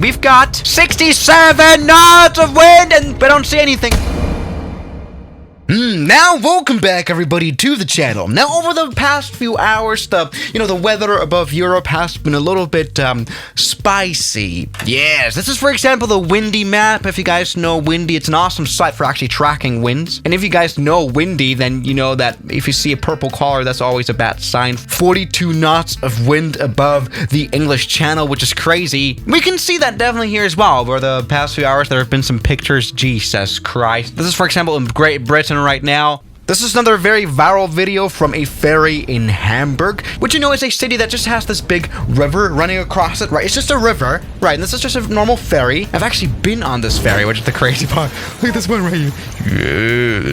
We've got 67 knots of wind and we don't see anything. Now, welcome back, everybody, to the channel. Now, over the past few hours, the weather above Europe has been a little bit, spicy. Yes, this is, for example, the windy map. If you guys know windy, it's an awesome site for actually tracking winds. And if you guys know windy, then you know that if you see a purple color, that's always a bad sign. 42 knots of wind above the English Channel, which is crazy. We can see that definitely here as well. Over the past few hours, there have been some pictures. Jesus Christ. This is, for example, in Great Britain right now. This is another very viral video from a ferry in Hamburg, which you know is a city that just has this big river running across it, right? It's just a river, right? And this is just a normal ferry. I've actually been on this ferry, which is the crazy part. Look at this one right here.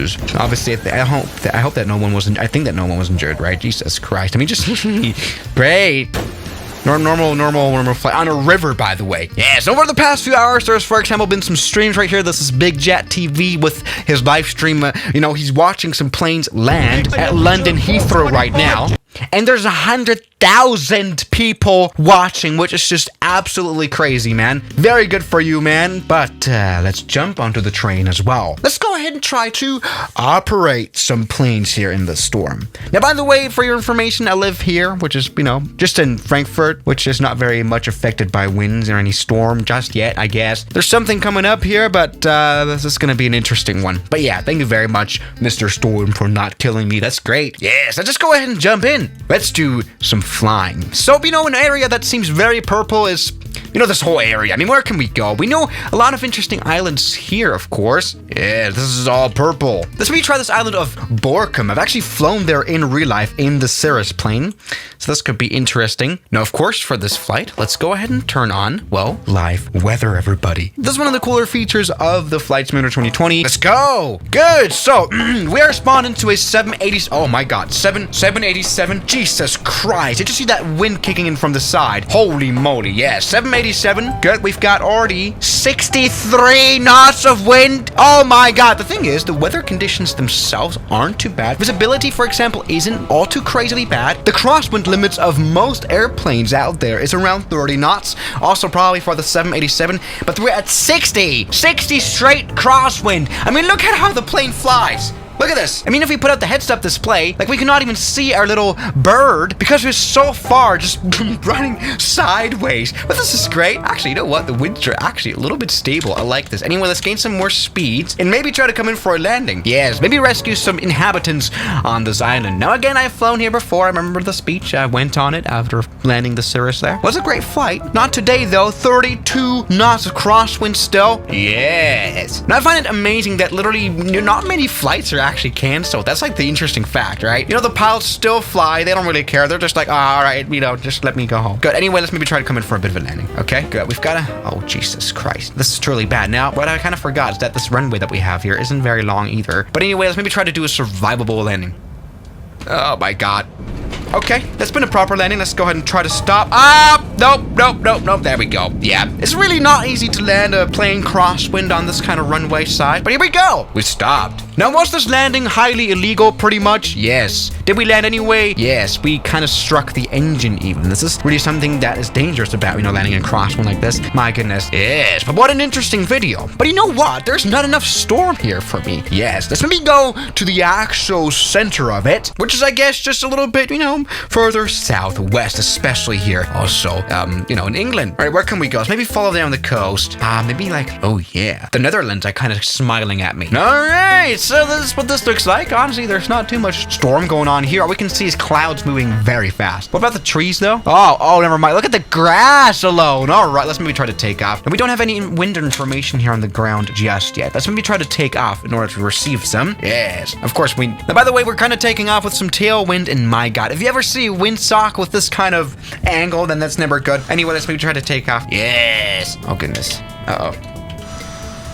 Yes. Obviously, I hope that no one was. I think that no one was injured, right? Jesus Christ. I mean, just great. Normal flight on a river, by the way. Yes, over the past few hours, there's, for example, been some streams right here. This is Big Jet TV with his live stream. He's watching some planes land at London Heathrow right now. And there's 100,000 people watching, which is just absolutely crazy, man. Very good for you, man. But let's jump onto the train as well. Let's go ahead and try to operate some planes here in the storm. Now, by the way, for your information, I live here, which is, just in Frankfurt, which is not very much affected by winds or any storm just yet, I guess. There's something coming up here, but this is going to be an interesting one. But yeah, thank you very much, Mr. Storm, for not killing me. That's great. Yes, let's just go ahead and jump in. Let's do some flying. So, an area that seems very purple is, this whole area. I mean, where can we go? We know a lot of interesting islands here, of course. Yeah, this is all purple. Let's maybe try this island of Borkum. I've actually flown there in real life in the Cirrus plane. So this could be interesting. Now, of course, for this flight, let's go ahead and turn on, live weather, everybody. This is one of the cooler features of the Flight Simulator 2020. Let's go. Good. So, we are spawned into a 780. Oh my God. 787. Jesus Christ. Did you see that wind kicking in from the side? Holy moly. Yeah, 787. Good. We've got already 63 knots of wind. Oh my God. The thing is, the weather conditions themselves aren't too bad. Visibility, for example, isn't all too crazily bad. The crosswind limits of most airplanes out there is around 30 knots. Also probably for the 787. But we're at 60 straight crosswind. I mean, look at how the plane flies. Look at this. I mean, if we put out the heads-up display, we cannot even see our little bird because we're so far just running sideways. But this is great. Actually, you know what? The winds are actually a little bit stable. I like this. Anyway, let's gain some more speeds and maybe try to come in for a landing. Yes, maybe rescue some inhabitants on this island. Now, again, I've flown here before. I remember the speech. I went on it after landing the Cirrus there. It was a great flight. Not today, though. 32 knots of crosswind still. Yes. Now, I find it amazing that literally not many flights are actually canceled. That's the interesting fact, right? The pilots still fly. They don't really care. They're just like, all right, just let me go home. Good. Anyway, let's maybe try to come in for a bit of a landing. Okay, good. We've got oh, Jesus Christ. This is truly bad. Now, what I kind of forgot is that this runway that we have here isn't very long either. But anyway, let's maybe try to do a survivable landing. Oh my God. Okay, that's been a proper landing. Let's go ahead and try to stop. Nope. There we go. Yeah, it's really not easy to land a plane crosswind on this kind of runway side, but here we go. We stopped. Now, was this landing highly illegal, pretty much? Yes. Did we land anyway? Yes, we kind of struck the engine even. This is really something that is dangerous about, landing a crosswind like this. My goodness. Yes, but what an interesting video. But you know what? There's not enough storm here for me. Yes, let's maybe go to the actual center of it, which is, I guess, just a little bit, further southwest, especially here. Also, in England. All right, where can we go? Let's maybe follow down the coast. Maybe oh yeah, the Netherlands are kind of smiling at me. All right, so this is what this looks like. Honestly, there's not too much storm going on here. All we can see is clouds moving very fast. What about the trees, though? Oh, never mind. Look at the grass alone. All right, let's maybe try to take off. And we don't have any wind information here on the ground just yet. Let's maybe try to take off in order to receive some. Yes, of course we. Now, by the way, we're kind of taking off with some tailwind, and my God, if you ever see a windsock with this kind of angle, then that's never good. Anyway, let's maybe try to take off. Yes. Oh, goodness.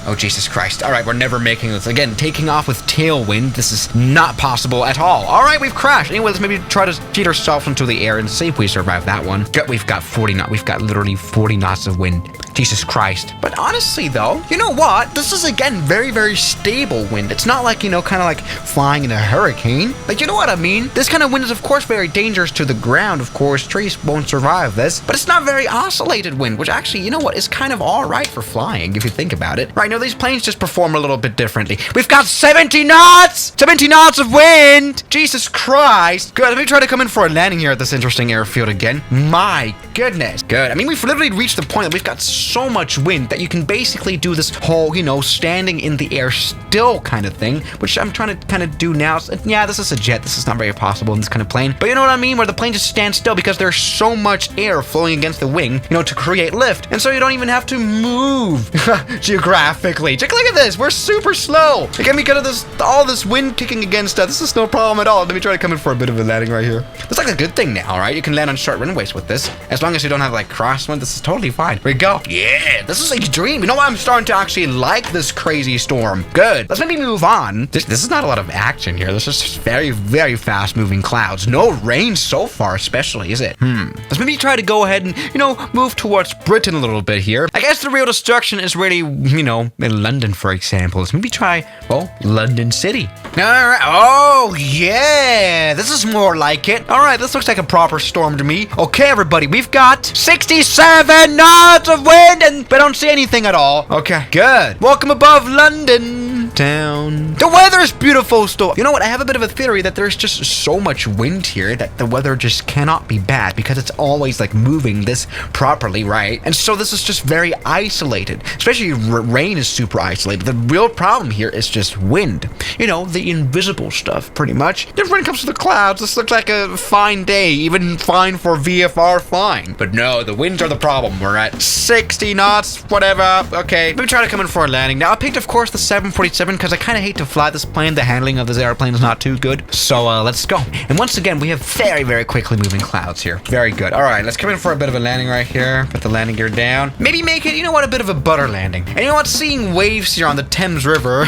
Oh, Jesus Christ. All right, we're never making this. Again, taking off with tailwind. This is not possible at all. All right, we've crashed. Anyway, let's maybe try to cheat ourselves into the air and see if we survive that one. We've got 40 knots. We've got literally 40 knots of wind. Jesus Christ. But honestly though, you know what? This is again very, very stable wind. It's not like, you know, kind of like flying in a hurricane. Like, you know what I mean? This kind of wind is of course very dangerous to the ground. Of course, trees won't survive this, but it's not very oscillated wind, which actually, you know what, is kind of all right for flying if you think about it. Right, now these planes just perform a little bit differently. We've got 70 knots! 70 knots of wind! Jesus Christ. Good, let me try to come in for a landing here at this interesting airfield again. My goodness. Good. I mean, we've literally reached the point that we've got so much wind that you can basically do this whole, you know, standing in the air still kind of thing, which I'm trying to kind of do now. So, yeah, this is a jet. This is not very possible in this kind of plane. But you know what I mean? Where the plane just stands still because there's so much air flowing against the wing, you know, to create lift. And so you don't even have to move geographically. Check, look at this. We're super slow. Again, because of this, all this wind kicking against us, this is no problem at all. Let me try to come in for a bit of a landing right here. That's like a good thing now, right? You can land on short runways with this. As long as you don't have like crosswind, this is totally fine. Here we go. Yeah, this is a dream. You know what? I'm starting to actually like this crazy storm. Good. Let's maybe move on. This is not a lot of action here. This is just very, very fast moving clouds. No rain so far, especially, is it? Let's maybe try to go ahead and, you know, move towards Britain a little bit here. I guess the real destruction is really, you know, in London, for example. Let's maybe try, well, London City. All right. Oh, yeah. This is more like it. All right. This looks like a proper storm to me. Okay, everybody. We've got 67 knots of wind and I don't see anything at all. Okay, good. Welcome above London town. The weather is beautiful still. You know what? I have a bit of a theory that there's just so much wind here that the weather just cannot be bad because it's always like moving this properly, right? And so this is just very isolated. Especially rain is super isolated. The real problem here is just wind. You know, the invisible stuff, pretty much. Then when it comes to the clouds, this looks like a fine day, even fine for VFR flying. But no, the winds are the problem. We're at 60 knots, whatever. Okay, let me try to come in for a landing. Now, I picked, of course, the 747 because I kind of hate to fly this plane. The handling of this airplane is not too good. So let's go. And once again, we have very, very quickly moving clouds here. Very good. All right, let's come in for a bit of a landing right here. Put the landing gear down. Maybe make it, you know what, a bit of a butter landing. And you know what, seeing waves here on the Thames River,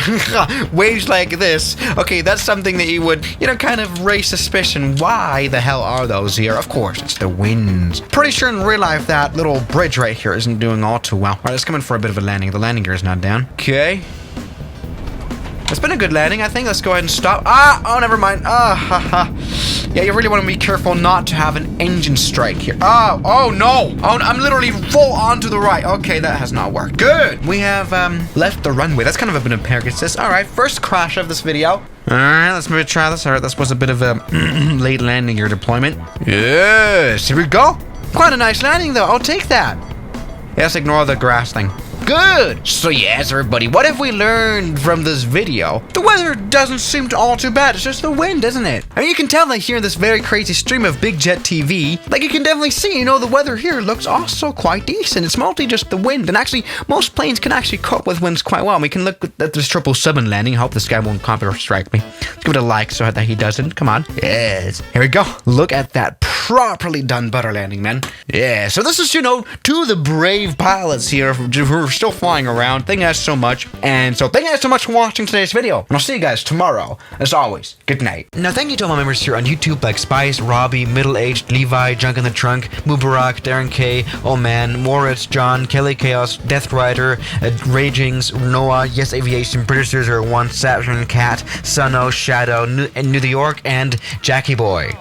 waves like this, okay, that's something that you would, you know, kind of raise suspicion. Why the hell are those here? Of course, it's the winds. Pretty sure in real life that little bridge right here isn't doing all too well. All right, let's come in for a bit of a landing. The landing gear is not down. Okay. It's been a good landing, I think. Let's go ahead and stop. Oh, never mind. Haha. Yeah, you really want to be careful not to have an engine strike here. Oh no. Oh, I'm literally full on to the right. Okay, that has not worked. Good. We have left the runway. That's kind of a bit of Pegasus. All right, first crash of this video. All right, let's maybe try this. All right, this was a bit of a late landing gear deployment. Yes, here we go. Quite a nice landing, though. I'll take that. Yes, ignore the grass thing. Good. So yes, everybody, what have we learned from this video? The weather doesn't seem all too bad. It's just the wind, isn't it? I mean, you can tell that here in this very crazy stream of Big Jet TV, like you can definitely see, you know, the weather here looks also quite decent. It's mostly just the wind. And actually, most planes can actually cope with winds quite well. We can look at this 777 landing. I hope this guy won't copyright strike me. Let's give it a like so that he doesn't. Come on. Yes. Here we go. Look at that properly done butter landing, man. Yeah. So this is, you know, to the brave pilots here who are still flying around. Thank you guys so much. And so thank you guys so much for watching today's video. And I'll see you guys tomorrow. As always, good night. Now, thank you to all my members here on YouTube like Spice, Robbie, Middle Aged, Levi, Junk in the Trunk, Mubarak, Darren K, Oh Man, Moritz, John, Kelly Chaos, Death Rider, Ragings, Noah, Yes Aviation, British 001, Saturn, Cat, Suno, Shadow, New York, and Jackie Boy.